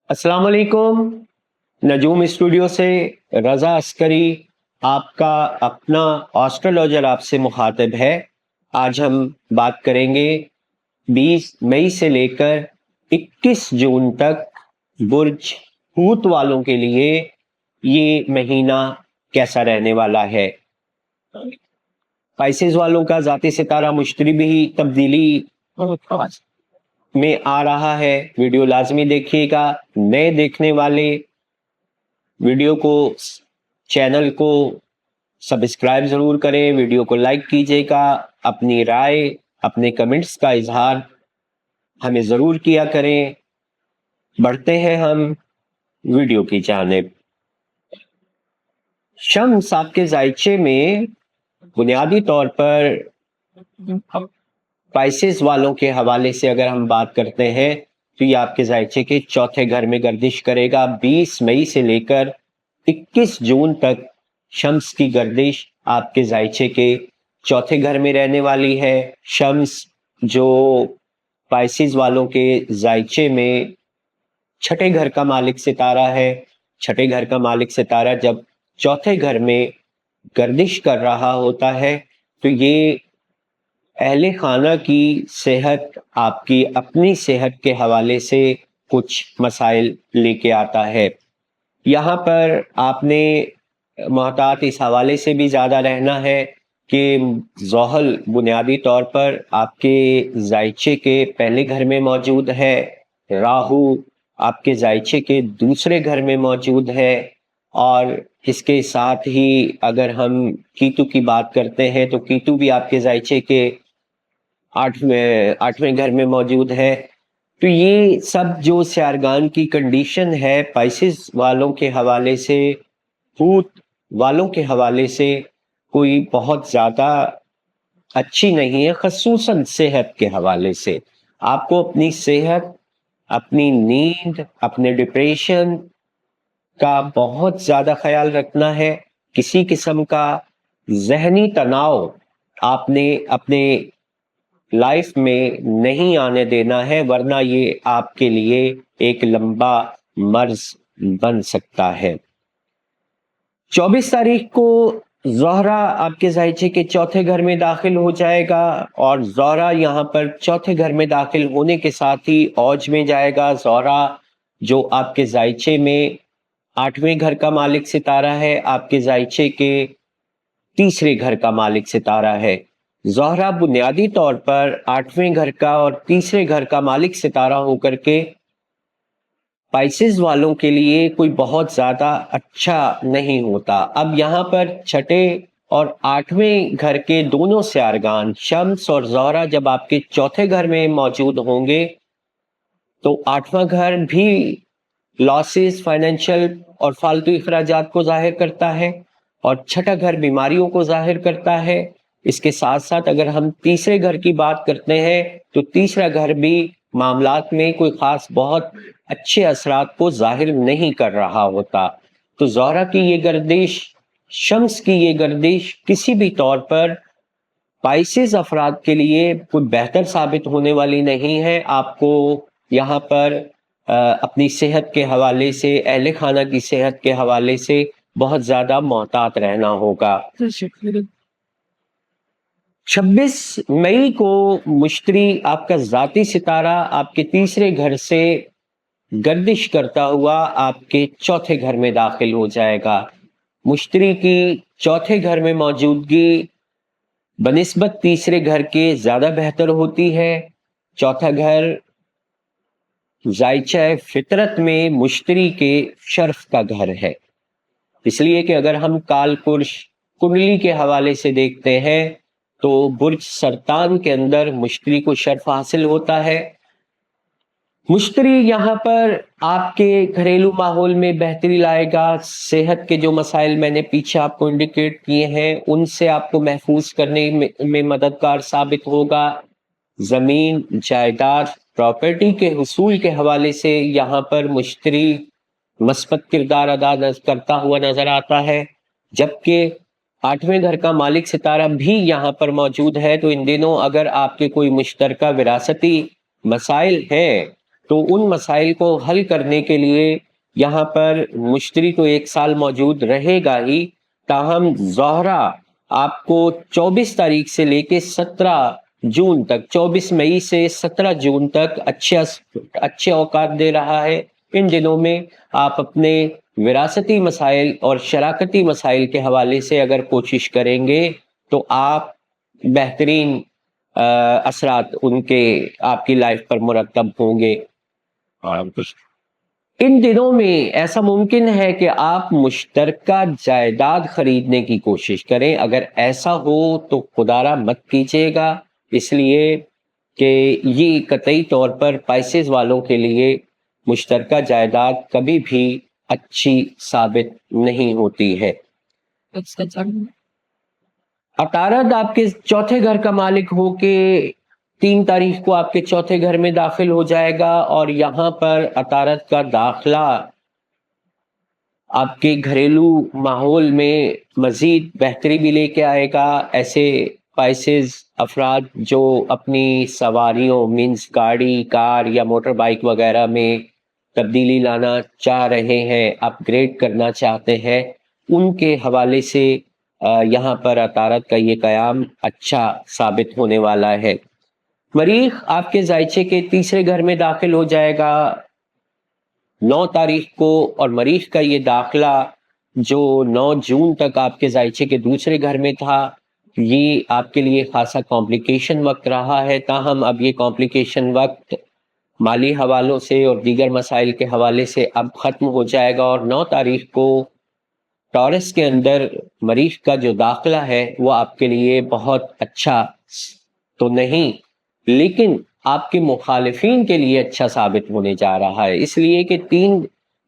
अस्सलाम वालेकुम। नजूम स्टूडियो से रज़ा अस्करी आपका अपना एस्ट्रोलॉजर आपसे मुखातिब है। आज हम बात करेंगे 20 मई से लेकर 21 जून तक बुर्ज हूत वालों के लिए ये महीना कैसा रहने वाला है। स्पाइसेस वालों का ज़ाती सितारा मुश्तरी भी तब्दीली में आ रहा है। वीडियो लाजमी देखिएगा। नए देखने वाले वीडियो को चैनल को सब्सक्राइब ज़रूर करें, वीडियो को लाइक कीजिएगा, अपनी राय अपने कमेंट्स का इजहार हमें ज़रूर किया करें। बढ़ते हैं हम वीडियो की जानिब। शम्स आपके जायचे में बुनियादी तौर पर स्पाइसेस वालों के हवाले से अगर हम बात करते हैं तो ये आपके जायचे के चौथे घर में गर्दिश करेगा। 20 मई से लेकर 21 जून तक शम्स की गर्दिश आपके जायचे के चौथे घर में रहने वाली है। शम्स जो स्पाइसेस वालों के जायचे में छठे घर का मालिक सितारा है। छठे घर का मालिक सितारा जब चौथे घर में गर्दिश कर रहा होता है तो ये अहले खाना की सेहत, आपकी अपनी सेहत के हवाले से कुछ मसाइल लेके आता है। यहाँ पर आपने मोहतात इस हवाले से भी ज़्यादा रहना है कि ज़ोहल बुनियादी तौर पर आपके जायचे के पहले घर में मौजूद है, राहु आपके जायचे के दूसरे घर में मौजूद है, और इसके साथ ही अगर हम कीतु की बात करते हैं तो कीतु भी आपके जायचे के आठवें घर में मौजूद है। तो ये सब जो स्यारगान की कंडीशन है स्पाइसेस वालों के हवाले से, हूत वालों के हवाले से कोई बहुत ज़्यादा अच्छी नहीं है, खसूसन सेहत के हवाले से। आपको अपनी सेहत, अपनी नींद, अपने डिप्रेशन का बहुत ज़्यादा ख्याल रखना है। किसी किस्म का जहनी तनाव आपने अपने लाइफ में नहीं आने देना है, वरना ये आपके लिए एक लंबा मर्ज बन सकता है। 24 तारीख को ज़ोहरा आपके जायचे के चौथे घर में दाखिल हो जाएगा, और ज़ोहरा यहाँ पर चौथे घर में दाखिल होने के साथ ही औज में जाएगा। ज़ोहरा जो आपके जायचे में आठवें घर का मालिक सितारा है, आपके जायचे के तीसरे घर का मालिक सितारा है। ज़ोहरा बुनियादी तौर पर आठवें घर का और तीसरे घर का मालिक सितारा होकर के स्पाइसेस वालों के लिए कोई बहुत ज़्यादा अच्छा नहीं होता। अब यहाँ पर छठे और आठवें घर के दोनों स्यारगान शम्स और ज़ोहरा जब आपके चौथे घर में मौजूद होंगे तो आठवां घर भी लॉसेस, फाइनेंशियल और फालतू अखराजात को जाहिर करता है, और छठा घर बीमारियों को जाहिर करता है। इसके साथ साथ अगर हम तीसरे घर की बात करते हैं तो तीसरा घर भी मामलात में कोई ख़ास बहुत अच्छे असरात को जाहिर नहीं कर रहा होता। तो ज़ोहरा की ये गर्दिश, शम्स की ये गर्दिश किसी भी तौर पर स्पाइसेस अफराद के लिए कोई बेहतर साबित होने वाली नहीं है। आपको यहाँ पर अपनी सेहत के हवाले से, अहले खाना की सेहत के हवाले से बहुत ज़्यादा मोहतात रहना होगा। 26 मई को मुश्तरी आपका ज़ाती सितारा आपके तीसरे घर से गर्दिश करता हुआ आपके चौथे घर में दाखिल हो जाएगा। मुश्तरी की चौथे घर में मौजूदगी बनिस्बत तीसरे घर के ज़्यादा बेहतर होती है। चौथा घर जायचा फितरत में मुश्तरी के शर्फ का घर है, इसलिए कि अगर हम काल पुरुष कुंडली के हवाले से देखते हैं तो बुर्ज सरतान के अंदर मुश्तरी को शर्फ हासिल होता है। मुश्तरी यहाँ पर आपके घरेलू माहौल में बेहतरी लाएगा। सेहत के जो मसाइल मैंने पीछे आपको इंडिकेट किए हैं उनसे आपको महफूज करने में मददगार साबित होगा। ज़मीन, जायदाद, प्रॉपर्टी के हुसूल के हवाले से यहाँ पर मुश्तरी मस्बत किरदार अदा करता हुआ नजर आता है। जबकि आठवें घर का मालिक सितारा भी यहाँ पर मौजूद है, तो इन दिनों अगर आपके कोई मुश्तरका विरासती मसाइल हैं تو ان مسائل کو حل کرنے کے لیے یہاں پر مشتری تو 1 سال موجود رہے گا ہی، تاہم زہرہ آپ کو 24 تاریخ سے لے کے 17 جون تک، 24 مئی سے 17 جون تک اچھے اوقات دے رہا ہے۔ ان دنوں میں آپ اپنے وراثتی مسائل اور شراکتی مسائل کے حوالے سے اگر کوشش کریں گے تو آپ بہترین اثرات ان کے آپ کی لائف پر مرتب ہوں گے۔ ان دنوں میں ایسا ممکن ہے کہ آپ مشترکہ جائیداد خریدنے کی کوشش کریں۔ اگر ایسا ہو تو خدارہ مت کیجیے گا، اس لیے کہ یہ قطعی طور پر پائسز والوں کے لیے مشترکہ جائیداد کبھی بھی اچھی ثابت نہیں ہوتی ہے۔ عطارد آپ کے چوتھے گھر کا مالک ہو کے 3 تاریخ کو آپ کے چوتھے گھر میں داخل ہو جائے گا، اور یہاں پر عطارد کا داخلہ آپ کے گھریلو ماحول میں مزید بہتری بھی لے کے آئے گا۔ ایسے پائسز افراد جو اپنی سواریوں مینس گاڑی، کار یا موٹر بائک وغیرہ میں تبدیلی لانا چاہ رہے ہیں، اپ گریڈ کرنا چاہتے ہیں، ان کے حوالے سے یہاں پر عطارد کا یہ قیام اچھا ثابت ہونے والا ہے۔ مریخ آپ کے ذائچے کے تیسرے گھر میں داخل ہو جائے گا 9 تاریخ کو، اور مریخ کا یہ داخلہ جو 9 جون تک آپ کے ذائچے کے دوسرے گھر میں تھا، یہ آپ کے لیے خاصا کمپلیکیشن وقت رہا ہے، تاہم اب یہ کمپلیکیشن وقت مالی حوالوں سے اور دیگر مسائل کے حوالے سے اب ختم ہو جائے گا، اور 9 تاریخ کو ٹورس کے اندر مریخ کا جو داخلہ ہے وہ آپ کے لیے بہت اچھا تو نہیں، لیکن آپ کے مخالفین کے لیے اچھا ثابت ہونے جا رہا ہے، اس لیے کہ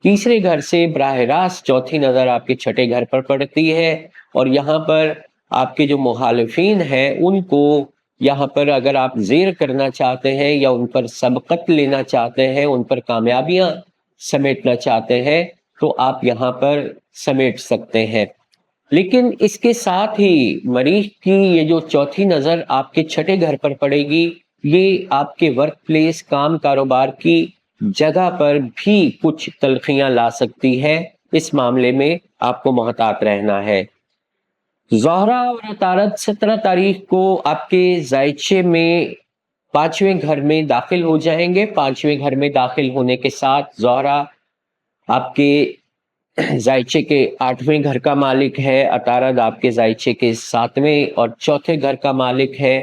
تیسرے گھر سے براہ راست چوتھی نظر آپ کے چھٹے گھر پر پڑتی ہے، اور یہاں پر آپ کے جو مخالفین ہیں ان کو یہاں پر اگر آپ زیر کرنا چاہتے ہیں یا ان پر سبقت لینا چاہتے ہیں، ان پر کامیابیاں سمیٹنا چاہتے ہیں، تو آپ یہاں پر سمیٹ سکتے ہیں۔ لیکن اس کے ساتھ ہی مریخ کی یہ جو چوتھی نظر آپ کے چھٹے گھر پر پڑے گی، یہ آپ کے ورک پلیس، کام کاروبار کی جگہ پر بھی کچھ تلخیاں لا سکتی ہے، اس معاملے میں آپ کو محتاط رہنا ہے۔ زہرہ اور عطارد 17 تاریخ کو آپ کے ذائچے میں 5ویں گھر میں داخل ہو جائیں گے۔ 5ویں گھر میں داخل ہونے کے ساتھ زہرہ آپ کے ذائچے کے 8ویں گھر کا مالک ہے، عطارد آپ کے ذائچے کے 7ویں اور چوتھے گھر کا مالک ہے۔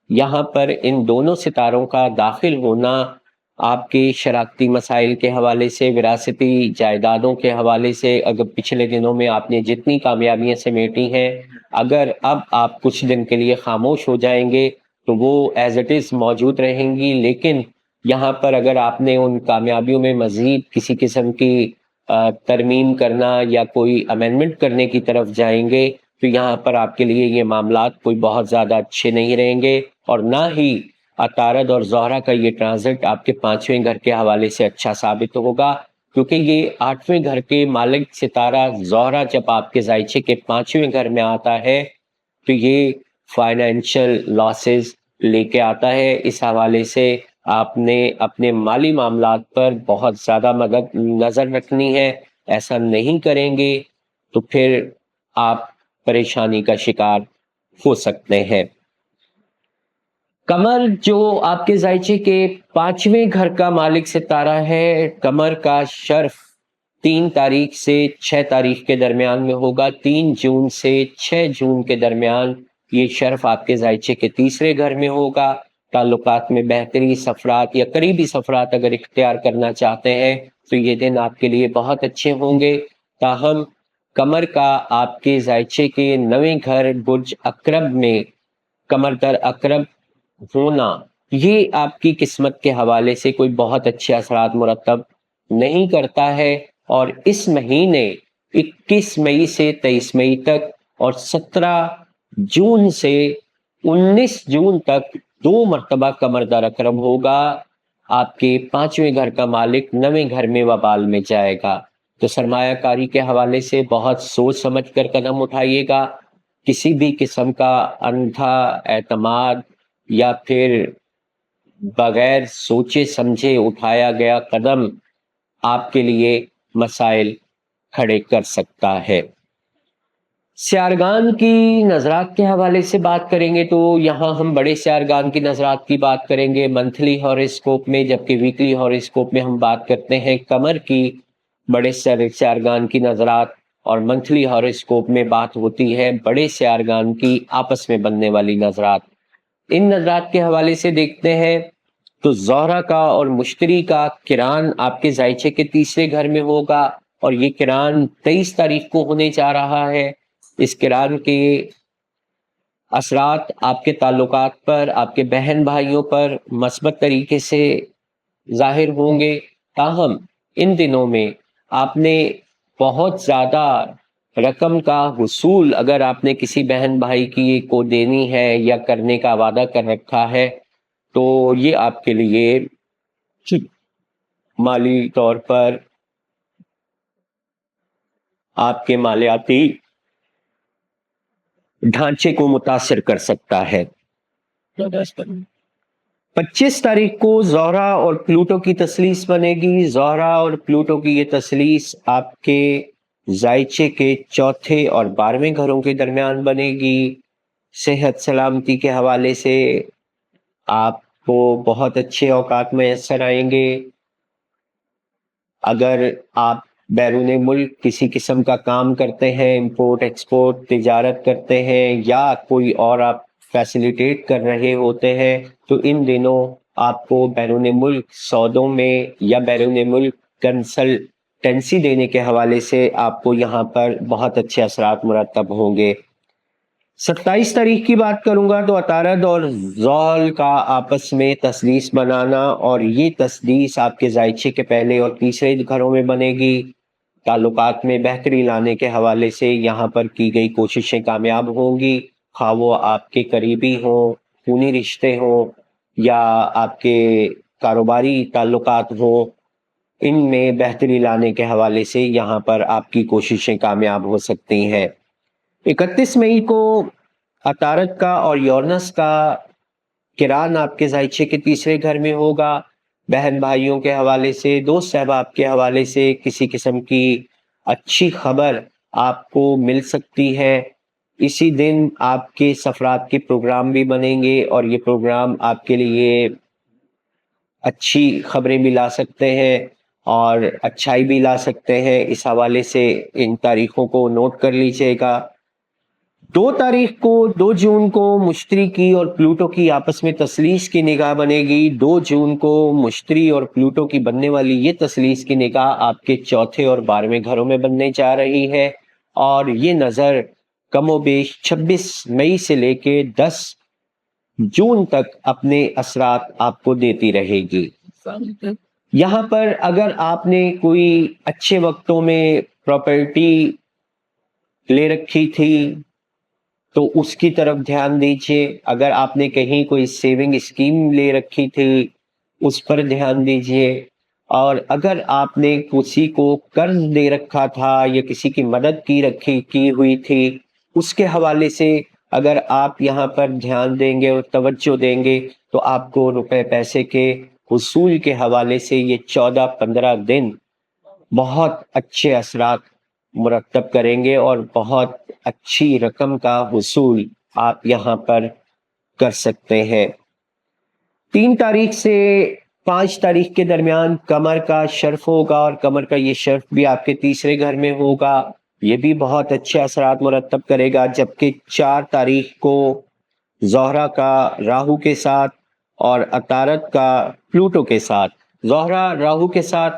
یہاں پر ان دونوں ستاروں کا داخل ہونا آپ کے شراکتی مسائل کے حوالے سے، وراثتی جائیدادوں کے حوالے سے، اگر پچھلے دنوں میں آپ نے جتنی کامیابیاں سمیٹی ہیں، اگر اب آپ کچھ دن کے لیے خاموش ہو جائیں گے تو وہ ایز اٹ از موجود رہیں گی، لیکن یہاں پر اگر آپ نے ان کامیابیوں میں مزید کسی قسم کی ترمیم کرنا یا کوئی امینڈمنٹ کرنے کی طرف جائیں گے تو یہاں پر آپ کے لیے یہ معاملات کوئی بہت زیادہ اچھے نہیں رہیں گے، اور نہ ہی عطارد اور زہرہ کا یہ ٹرانزٹ آپ کے 5ویں گھر کے حوالے سے اچھا ثابت ہوگا، کیونکہ یہ 8ویں گھر کے مالک ستارہ زہرہ جب آپ کے ذائچے کے 5ویں گھر میں آتا ہے تو یہ فائنینشل لاسز لے کے آتا ہے۔ اس حوالے سے آپ نے اپنے مالی معاملات پر بہت زیادہ نظر رکھنی ہے، ایسا نہیں کریں گے تو پھر آپ پریشانی کا شکار ہو سکتے ہیں۔ قمر جو آپ کے ذائچے کے 5ویں گھر کا مالک ستارہ ہے، قمر کا شرف 3 تاریخ سے 6 تاریخ کے درمیان میں ہوگا۔ 3 جون سے 6 جون کے درمیان یہ شرف آپ کے ذائچے کے تیسرے گھر میں ہوگا۔ تعلقات میں بہتری، سفرات یا قریبی سفرات اگر اختیار کرنا چاہتے ہیں تو یہ دن آپ کے لیے بہت اچھے ہوں گے، تاہم قمر کا آپ کے ذائچے کے 9ویں گھر برج عقرب میں قمر در عقرب ہونا، یہ آپ کی قسمت کے حوالے سے کوئی بہت اچھے اثرات مرتب نہیں کرتا ہے، اور اس مہینے 21 مئی سے 23 مئی تک اور 17 جون سے 19 جون تک 2 مرتبہ قمر در عقرب ہوگا۔ آپ کے 5ویں گھر کا مالک 9ویں گھر میں وبال میں جائے گا، تو سرمایہ کاری کے حوالے سے بہت سوچ سمجھ کر قدم اٹھائیے گا۔ کسی بھی قسم کا اندھا اعتماد یا پھر बगैर सोचे समझे उठाया गया कदम आपके लिए मसाइल खड़े कर सकता है। स्यारगान की नज़रात के हवाले से बात करेंगे तो यहाँ हम बड़े स्यारगान की नज़रात की बात करेंगे मंथली हॉरोस्कोप में, जबकि वीकली हॉरोस्कोप में हम बात करते हैं कमर की बड़े स्यारगान की नज़रात, और मंथली हॉरोस्कोप में बात होती है बड़े स्यारगान की आपस में बनने वाली नज़रात। इन नज़रात के हवाले से देखते हैं तो ज़ोहरा का और मुश्तरी का किरान आपके ज़ायचे के तीसरे घर में होगा, और ये किरान 23 तारीख को होने जा रहा है। इस किरान के असरात आपके ताल्लुकात पर, आपके बहन भाइयों पर मस्बत तरीके से ज़ाहिर होंगे। ताहम इन दिनों में आपने बहुत ज़्यादा रकम का वसूल अगर आपने किसी बहन भाई की को देनी है या करने का वादा कर रखा है, तो ये आपके लिए माली तौर पर आपके मालियाती ढांचे को मुतासिर कर सकता है। 25 तारीख को ज़ोहरा और प्लूटो की तसलीस बनेगी। ज़ोहरा और प्लूटो की ये तसलीस आपके ज़ायचे के चौथे और 12वें घरों के दरमियान बनेगी। सेहत सलामती के हवाले से आपको बहुत अच्छे औकात मैसर आएंगे। अगर आप बैरून मुल्क किसी किस्म का काम करते हैं, इंपोर्ट एक्सपोर्ट तिजारत करते हैं, या कोई और आप फैसिलिटेट कर रहे होते हैं, तो इन दिनों आपको बैरून मुल्क सौदों में या बैरून मुल्क कंसल्टेंसी देने के हवाले से आपको यहाँ पर बहुत अच्छे असरात मुरतब होंगे। 27 तारीख की बात करूंगा तो अतारद और ज़ौल का आपस में तसदीस बनाना, और ये तसदीस आपके ज़ायचे के पहले और तीसरे घरों में बनेगी। ताल्लुकात में बेहतरी लाने के हवाले से यहाँ पर की गई कोशिशें कामयाब होंगी, खा वो आपके करीबी हों, खूनी रिश्ते हों, या आपके कारोबारी ताल्लुकात हों, इनमें बेहतरी लाने के हवाले से यहाँ पर आपकी कोशिशें कामयाब हो सकती हैं। 31 मई को अतारद का और यूरेनस का किरान आपके ज़ायचे के तीसरे घर में होगा। बहन भाइयों के हवाले से, दोस्त अहबाब के हवाले से किसी किस्म की अच्छी खबर आपको मिल सकती है। इसी दिन आपके सफरात के प्रोग्राम भी बनेंगे, और ये प्रोग्राम आपके लिए अच्छी खबरें भी ला सकते हैं और अच्छाई भी ला सकते हैं। इस हवाले से इन तारीखों को नोट कर लीजिएगा। 2 जून को मुश्तरी की और प्लूटो की आपस में तसलीस की निगाह बनेगी। 2 जून को मुश्तरी और प्लूटो की बनने वाली ये तसलीस की निगाह आपके चौथे और 12वें घरों में बनने जा रही है, और ये नज़र कमोबेश 26 मई से लेके 10 जून तक अपने असरात आपको देती रहेगी। यहाँ पर अगर आपने कोई अच्छे वक्तों में प्रॉपर्टी ले रखी थी तो उसकी तरफ ध्यान दीजिए। अगर आपने कहीं कोई सेविंग स्कीम ले रखी थी उस पर ध्यान दीजिए। और अगर आपने किसी को कर्ज दे रखा था या किसी की मदद की हुई थी, उसके हवाले से अगर आप यहाँ पर ध्यान देंगे और तवज्जो देंगे तो आपको रुपए पैसे के हुसूल के हवाले से ये 14-15 दिन बहुत अच्छे असरात मुरतब करेंगे और बहुत अच्छी रकम का वसूल आप यहाँ पर कर सकते हैं। 3 तारीख से 5 तारीख के दरमियान कमर का शर्फ होगा, और कमर का ये शर्फ भी आपके तीसरे घर में होगा। ये भी बहुत अच्छे असरात मुरतब करेगा। जबकि 4 तारीख को ज़ोहरा का राहु के साथ और अतारद का प्लूटो के साथ, ज़ोहरा राहु के साथ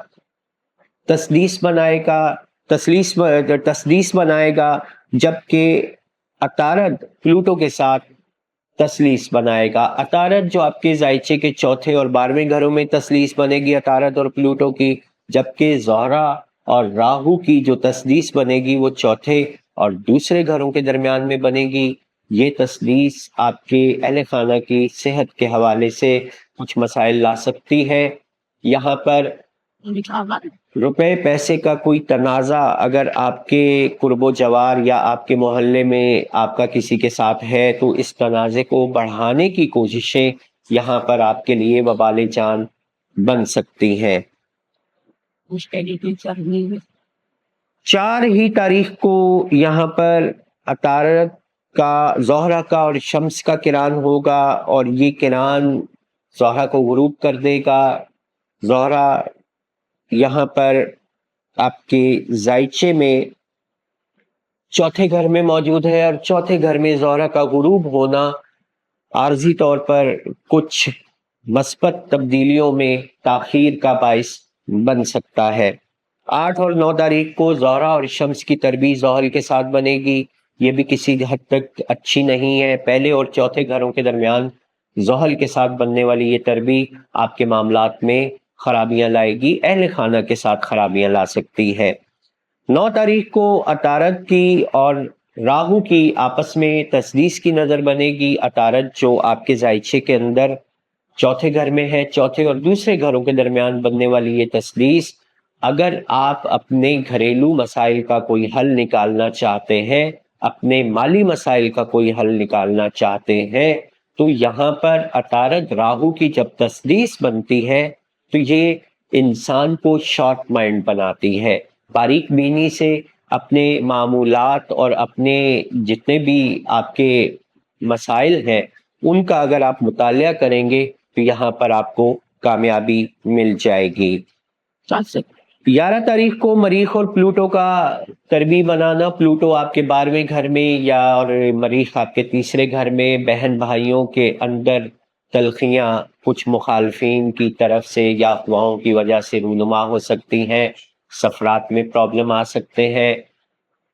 तसदीस बनाएगा, जबकि अतारद प्लूटो के साथ तसलीस बनाएगा। अतारद जो आपके ज़ायचे के चौथे और 12वें घरों में तसलीस बनेगी अतारद और प्लूटो की, जबकि ज़ोहरा और राहु की जो तसलीस बनेगी वो चौथे और दूसरे घरों के दरमियान में बनेगी। ये तसलीस आपके अहले खाना की सेहत के हवाले से कुछ मसाइल ला सकती है। यहाँ पर रुपए पैसे का कोई तनाज़ा अगर आपके कुर्बो जवार या आपके मोहल्ले में आपका किसी के साथ है तो इस तनाज़े को बढ़ाने की कोशिशें यहाँ पर आपके लिए वबाल जान बन सकती हैं। 4 ही तारीख को यहाँ पर अतारत का, ज़ोहरा का और शम्स का किरान होगा और ये किरान ज़ोहरा को गुरूब कर देगा। ज़ोहरा यहाँ पर आपके जायचे में चौथे घर में मौजूद है और चौथे घर में ज़ोहरा का गुरूब होना आर्जी तौर पर कुछ मस्बत तब्दीलियों में ताख़ीर का बाइस बन सकता है। 8 और 9 तारीख को ज़ोहरा और शम्स की तरबीज ज़ोहर के साथ बनेगी। ये भी किसी हद तक अच्छी नहीं है। पहले और चौथे घरों के दरमियान ज़ोहर के साथ बनने वाली ये तरबी आपके मामलात में खराबियां लाएगी, अहल खाना के साथ खराबियां ला सकती है। 9 तारीख को अतारत की और राहु की आपस में तस्दीस की नज़र बनेगी। अतारत जो आपके जायचे के अंदर चौथे घर में है, चौथे और दूसरे घरों के दरमियान बनने वाली ये तस्दीस, अगर आप अपने घरेलू मसाइल का कोई हल निकालना चाहते हैं, अपने माली मसाइल का कोई हल निकालना चाहते हैं, तो यहाँ पर अतारत राहु की जब तस्दीस बनती है तो ये इंसान को शॉर्ट माइंड बनाती है। बारीक बीनी से अपने मामूलात और अपने जितने भी आपके मसाइल हैं उनका अगर आप मुतालिया करेंगे तो यहाँ पर आपको कामयाबी मिल जाएगी। 11 तारीख को मरीख और प्लूटो का तरबी बनाना, प्लूटो आपके 12वें घर में या और मरीख आपके तीसरे घर में, बहन भाइयों के अंदर तलखियाँ कुछ मुखालफिन की तरफ से या अफवाहों की वजह से रूनुमा हो सकती हैं, सफरात में प्रॉब्लम आ सकते हैं।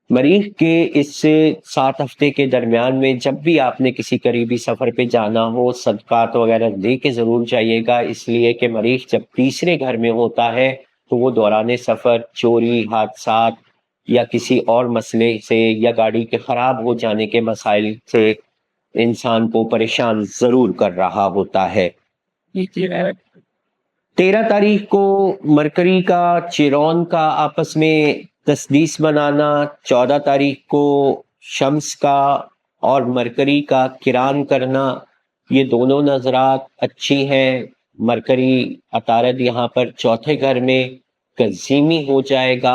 मरीख के इस 7 हफ्ते के दरमियान में जब भी आपने किसी करीबी सफ़र पे जाना हो, सदकात वगैरह दे के ज़रूर जाइएगा, इसलिए कि मरीख जब तीसरे घर में होता है तो वो दौरान सफ़र चोरी, हादसात या किसी और मसले से या गाड़ी के ख़राब हो जाने के मसाइल से इंसान को परेशान ज़रूर कर रहा होता है। 13 तारीख को मरकरी का चिरौन का आपस में तस्दीस बनाना, 14 तारीख को शम्स का और मरकरी का किरान करना, ये दोनों नजरात अच्छी हैं। मरकरी अतारद यहाँ पर चौथे घर में कज़ीमी हो जाएगा।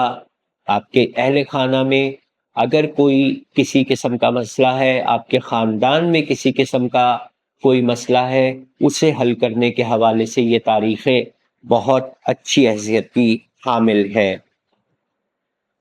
आपके अहल खाना में अगर कोई किसी किस्म का मसला है, आपके ख़ानदान में किसी किस्म का कोई मसला है, उसे हल करने के हवाले से ये तारीखें बहुत अच्छी हैसियत की हामिल है।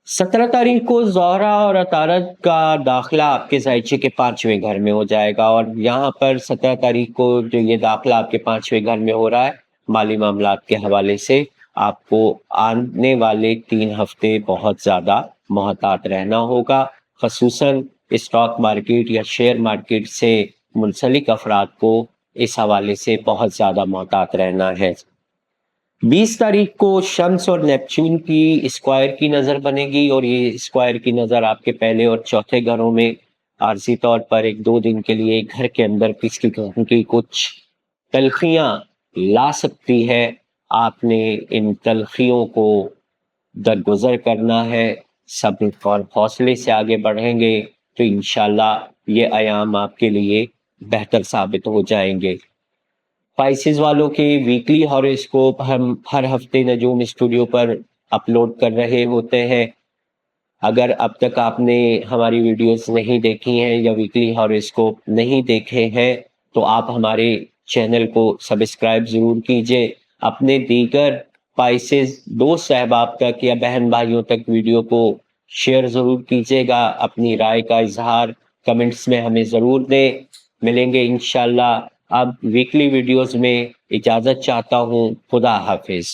17 तारीख को ज़ोहरा और अतारद का दाखिला आपके जायचे के 5वें घर में हो जाएगा और यहाँ पर 17 तारीख को जो ये दाखिला आपके 5वें घर में हो रहा है, माली मामलात के हवाले से आपको आने वाले 3 हफ्ते बहुत ज़्यादा मोहतात रहना होगा। ख़ुसूसन स्टॉक मार्केट या शेयर मार्केट से मुंसलिक अफराद को इस हवाले से बहुत ज़्यादा मोहतात रहना है। 20 तारीख को शम्स और नेपच्यून की स्क्वायर की नज़र बनेगी और ये स्क्वायर की नज़र आपके पहले और चौथे घरों में आर्जी तौर पर 1-2 दिन के लिए घर के अंदर किसी किस्म की कुछ तलखियाँ ला सकती है। आपने इन तलखियों को दरगुजर करना है, सब्र और हौसले से आगे बढ़ेंगे तो इंशाल्लाह ये अयाम आपके लिए बेहतर साबित हो जाएंगे। स्पाइसेस वालों के वीकली हॉरोस्कोप हम हर हफ्ते नजूम स्टूडियो पर अपलोड कर रहे होते हैं। अगर अब तक आपने हमारी वीडियोस नहीं देखी हैं या वीकली हॉरोस्कोप नहीं देखे हैं तो आप हमारे चैनल को सब्सक्राइब ज़रूर कीजिए। अपने दीगर स्पाइसेस दोस्त अहबाब तक या बहन भाइयों तक वीडियो को शेयर ज़रूर कीजिएगा। अपनी राय का इजहार कमेंट्स में हमें ज़रूर दें। मिलेंगे इंशाल्लाह अब वीकली वीडियोस में। इजाज़त चाहता हूँ। खुदा हाफिज़।